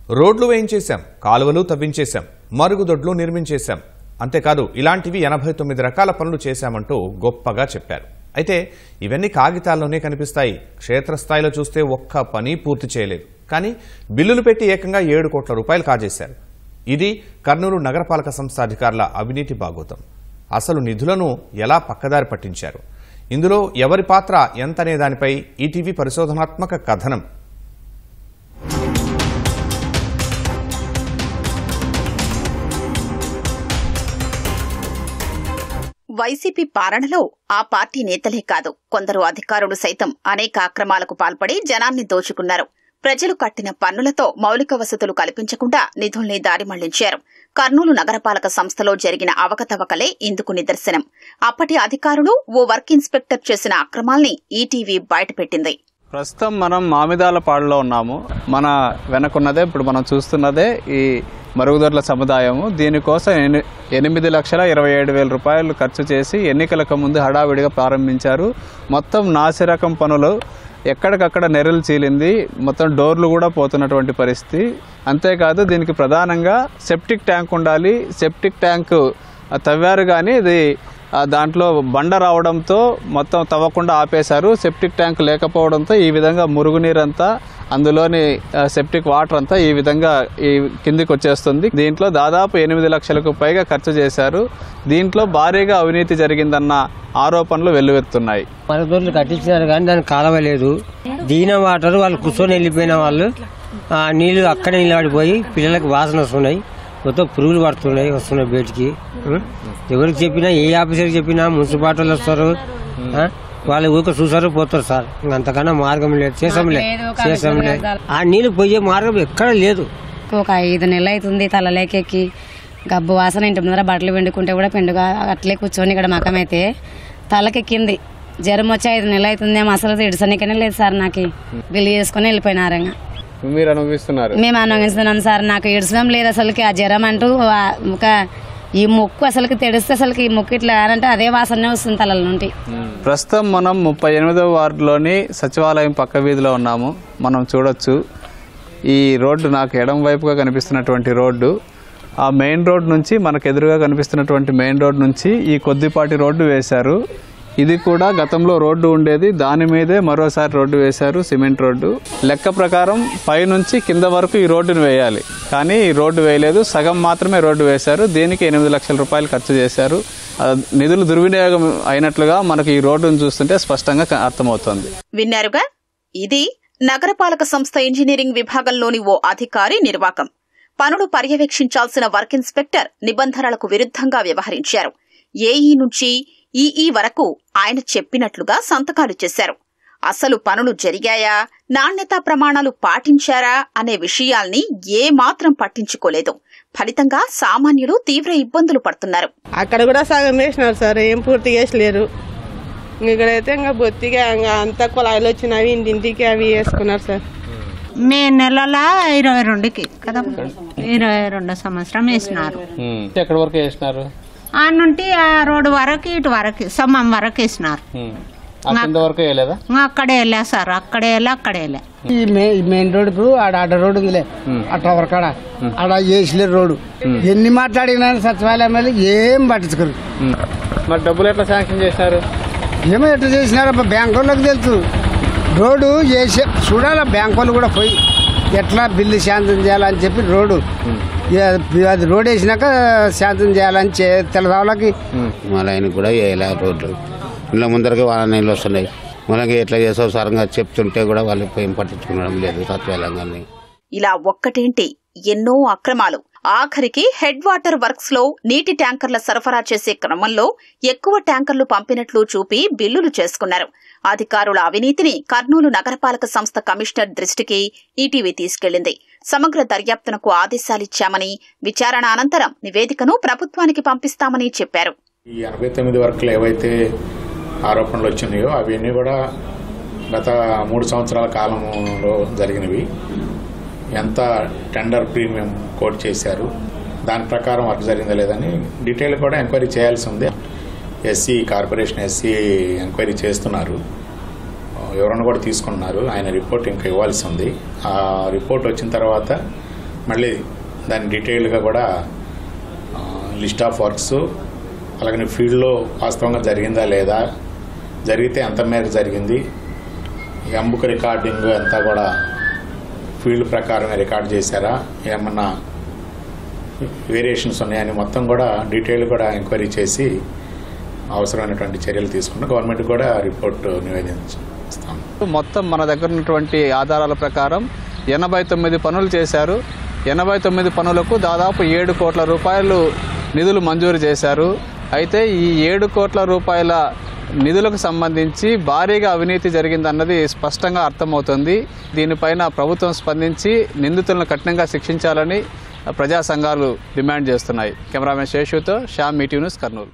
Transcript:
రోడ్లు వేయించేశాం, కాలువలు తవ్వించేశాం, మరుగుదొడ్లు నిర్మించేశాం, అంతేకాదు ఇలాంటివి 89 రకాల పనులు చేశామంటూ గొప్పగా చెప్పారు. అయితే ఇవన్నీ కాగితాల్లోనే కనిపిస్తాయి. క్షేత్రస్థాయిలో చూస్తే ఒక్క పని పూర్తి చేయలేదు. కానీ బిల్లులు పెట్టి ఏకంగా 7 కోట్ల రూపాయలు కాజేశారు. ఇది కర్నూలు నగరపాలక సంస్థ అధికారుల అవినీతి భాగోతం. అసలు నిధులను ఎలా పక్కదారి పట్టించారు, ఇందులో ఎవరి పాత్ర ఎంతనే దానిపై ఈటీవీ పరిశోధనాత్మక కథనం. వైసీపీ పాలనలో ఆ పార్టీ నేతలే కాదు, కొందరు అధికారులు సైతం అనేక అక్రమాలకు పాల్పడి జనాన్ని దోచుకున్నారు. ప్రజలు కట్టిన పన్నులతో మౌలిక వసతులు కల్పించకుండా నిధుల్ని దారి మళ్లించారు. కర్నూలు నగరపాలక సంస్థలో జరిగిన అవకతవకలే ఇందుకు నిదర్శనం. అప్పటి అధికారులు ఓ వర్క్ ఇన్స్పెక్టర్ చేసిన అక్రమాల్ని ఈటీవీ బయటపెట్టింది. ప్రస్తుతం మనం మామిదాలపాడులో ఉన్నాము. మన వెనకున్నదే ఇప్పుడు మనం చూస్తున్నదే ఈ మరుగుదొడ్ల సముదాయము. దీనికోసం 8,27,000 రూపాయలు ఖర్చు చేసి ఎన్నికలకు ముందు హడావిడిగా ప్రారంభించారు. మొత్తం నాసిరకం పనులు, ఎక్కడికక్కడ నెరలు చీలింది, మొత్తం డోర్లు కూడా పోతున్నటువంటి పరిస్థితి. అంతేకాదు దీనికి ప్రధానంగా సెప్టిక్ ట్యాంక్ ఉండాలి. సెప్టిక్ ట్యాంక్ తవ్వారు కానీ ఇది దాంట్లో బండ రావడంతో మొత్తం తవ్వకుండా ఆపేశారు. సెప్టిక్ ట్యాంక్ లేకపోవడంతో ఈ విధంగా మురుగునీరంతా, అందులోని సెప్టిక్ వాటర్ అంతా ఈ విధంగా ఈ కిందికి వచ్చేస్తుంది. దీంట్లో దాదాపు 8 లక్షలకు పైగా ఖర్చు చేశారు. దీంట్లో భారీగా అవినీతి జరిగిందన్న ఆరోపణలు వెల్లువెత్తున్నాయి. మరుగుదొడ్లు కట్టించినారు కానీ దానికి కాలవలేదు. దీన వాటర్ వాళ్ళు కూర్చొని వెళ్ళిపోయిన వాళ్ళు నీళ్లు అక్కడే నిలబడిపోయి పిల్లలకు వాసన వస్తున్నాయి. మొత్తం పురుగులు పడుతున్నాయి, వస్తున్నాయి బయటికి. ఎవరికి చెప్పినా, ఏ ఆఫీసర్కి చెప్పినా మున్సిపాలిటీలు వస్తారు, వాళ్ళు ఊరికి చూసారు పోతారు సార్. అంతకన్నా మార్గం లేదు, చేసాంలే. ఆ నీళ్లు పోయే మార్గం ఎక్కడ లేదు. ఒక 5 నెలలు అవుతుంది తలలేకెక్కి గబ్బు వాసన. ఇంటి ముందర బట్టలు పిండుకుంటే కూడా పిండుగా అట్లే కూర్చొని ఇక్కడ మకమైతే తలకెక్కింది. జ్వరం వచ్చి 5 నెలలు అవుతుంది. అసలు ఇడసనికనే లేదు సార్. నాకు బిల్లు చేసుకుని వెళ్ళిపోయినారంగా. మీరు అనుభవిస్తున్నారు? మేము అనుభవిస్తున్నాం సార్. నాకు ఇడసడం లేదు అసలుకి. ఆ జ్వరం అంటూ ఒక ఈ ముక్కు అసలుకి తెడిస్తే అసలుకి ఈ ముక్కు ఇట్లా అంటే అదే వాసనే వస్తుంది తలల నుండి. ప్రస్తుతం మనం 38వ వార్డులోని సచివాలయం పక్క వీధిలో ఉన్నాము. మనం చూడొచ్చు ఈ రోడ్డు, నాకు ఎడం వైపుగా కనిపిస్తున్నటువంటి రోడ్డు, ఆ మెయిన్ రోడ్ నుంచి మనకు ఎదురుగా కనిపిస్తున్నటువంటి మెయిన్ రోడ్ నుంచి ఈ కొద్దిపాటి రోడ్డు వేశారు. ఇది కూడా గతంలో రోడ్డు ఉండేది, దాని మీదే మరోసారి రోడ్డు వేశారు, సిమెంట్ రోడ్డు. లెక్క ప్రకారం పైనుంచి కింద వరకు ఈ రోడ్డును వేయాలి, కానీ ఈ రోడ్డు వేయలేదు. సగం మాత్రమే రోడ్డు వేశారు. దీనికి 8 లక్షల రూపాయలు ఖర్చు చేశారు. నిధులు దుర్వినియోగం అయినట్లుగా మనకు ఈ రోడ్డును చూస్తుంటే స్పష్టంగా అర్థమవుతోంది. విన్నారుగా, ఇది నగరపాలక సంస్థ ఇంజనీరింగ్ విభాగంలోని ఓ అధికారి నిర్వాకం. పనులు పర్యవేక్షించాల్సిన వర్క్ ఇన్స్పెక్టర్ నిబంధనలకు విరుద్ధంగా వ్యవహరించారు. ఏఈ నుంచి ఈఈ వరకు ఆయన చెప్పినట్లుగా సంతకాలు చేశారు. అసలు పనులు జరిగాయా, నాణ్యతా ప్రమాణాలు పాటించారా అనే విషయాల్ని ఏమాత్రం పట్టించుకోలేదు. ఫలితంగా సామాన్యులు తీవ్ర ఇబ్బందులు పడుతున్నారు. అక్కడ కూడా సగం వేసినారు సార్, ఏం పూర్తి చేసలేరు. ఇక్కడైతే ఇంకా బొత్తిగా అంతా కుళాయిలు వచ్చినవి ఇంటింటికి అవి వేసుకున్నారు సార్. మే నెలల 22కి కదా, 22 సంవత్సరం వేసినారు. ఎక్కడి వరకు వేసినారు? ఆ నుండి ఆ రోడ్డు వరకు ఇటు వరకు సమ్మం వరకు వేసినారు. అక్కడే వెళ్ళా సార్, అక్కడే వెళ్ళా. ఈ మెయిన్ రోడ్డు ఆడ రోడ్డు ఉందిలే, అట్లా వరకు ఆడ వేసలేరు రోడ్డు. ఎన్ని మాట్లాడినా సచివాలయం ఏం పట్టించుకోరు. మరి డబ్బులు ఎట్లా శాంక్షన్ చేశారు? ఏమో ఎట్లా చేసినారు బ్యాంక్ వాళ్ళకి తెలుసు. రోడ్డు చేసే చూడాల, బ్యాంక్ వాళ్ళు కూడా పోయి ఎట్లా బిల్లు శాంతం చేయాలని చెప్పి రోడ్డు అది రోడ్ వేసినాక శాంతం చేయాలని తెలవాళ్ళకి. మళ్ళీ ఆయన కూడా వేయాలి రోడ్లు. ఇళ్ళ ముందరకి వాళ్ళ నీళ్ళు వస్తున్నాయి. మనకి ఎట్లా చేసావు సరంగా చెప్తుంటే కూడా వాళ్ళు ఏం పట్టించుకోవడం లేదు సత్వాలంగానే. ఇలా ఒక్కటేంటి, ఎన్నో అక్రమాలు. ఆఖరికి హెడ్ వాటర్ వర్క్స్ లో నీటి ట్యాంకర్ల సరఫరా చేసే క్రమంలో ఎక్కువ ట్యాంకర్లు పంపినట్లు చూపి బిల్లులు చేసుకున్నారు. అధికారుల అవినీతిని కర్నూలు నగరపాలక సంస్థ కమిషనర్ దృష్టికి ఈటీవీ తీసుకెళ్లింది. సమగ్ర దర్యాప్తునకు ఆదేశాలిచ్చామని, విచారణ అనంతరం నివేదికను ప్రభుత్వానికి పంపిస్తామని చెప్పారు. ఈ 89 వర్కులు ఏవైతే ఆరోపణలు వచ్చినాయో అవన్నీ కూడా గత 3 సంవత్సరాల కాలంలో జరిగినవి. ఎంత టెండర్ ప్రీమియం కోట్ చేశారు, దాని ప్రకారం వర్క్ జరిగిందా లేదని డీటెయిల్ కూడా ఎంక్వైరీ చేయాల్సి ఉంది. కార్పొరేషన్ ఎస్సీ ఎంక్వైరీ చేస్తున్నారు, ఎవరన్నా కూడా తీసుకున్నారు. ఆయన రిపోర్ట్ ఇంకా ఇవ్వాల్సి ఉంది. ఆ రిపోర్ట్ వచ్చిన తర్వాత మళ్ళీ దాని డీటెయిల్గా కూడా లిస్ట్ ఆఫ్ వర్క్స్, అలాగే ఫీల్డ్లో వాస్తవంగా జరిగిందా లేదా, జరిగితే ఎంత మేరకు జరిగింది, ఎంబుక్ రికార్డింగ్ అంతా కూడా ఫీల్డ్ ప్రకారమే రికార్డ్ చేశారా, ఏమన్నా వేరియేషన్స్ ఉన్నాయని మొత్తం కూడా డీటెయిల్ కూడా ఎంక్వైరీ చేసి అవసరమైనటువంటి చర్యలు తీసుకుని గవర్నమెంట్ కూడా రిపోర్ట్ నివేదిస్తాం. మొత్తం మన దగ్గర ఉన్నటువంటి ఆధారాల ప్రకారం 89 పనులు చేశారు. 89 పనులకు దాదాపు 7 కోట్ల రూపాయలు నిధులు మంజూరు చేశారు. అయితే ఈ 7 కోట్ల రూపాయల నిధులకు సంబంధించి భారీగా అవినీతి జరిగిందన్నది స్పష్టంగా అర్థమవుతుంది. దీనిపైన ప్రభుత్వం స్పందించి నిందితులను కఠినంగా శిక్షించాలని ప్రజా సంఘాలు డిమాండ్ చేస్తున్నాయి. కెమెరామెన్ శేషుతో శ్యామ్, ఈటీవీ న్యూస్, కర్నూలు.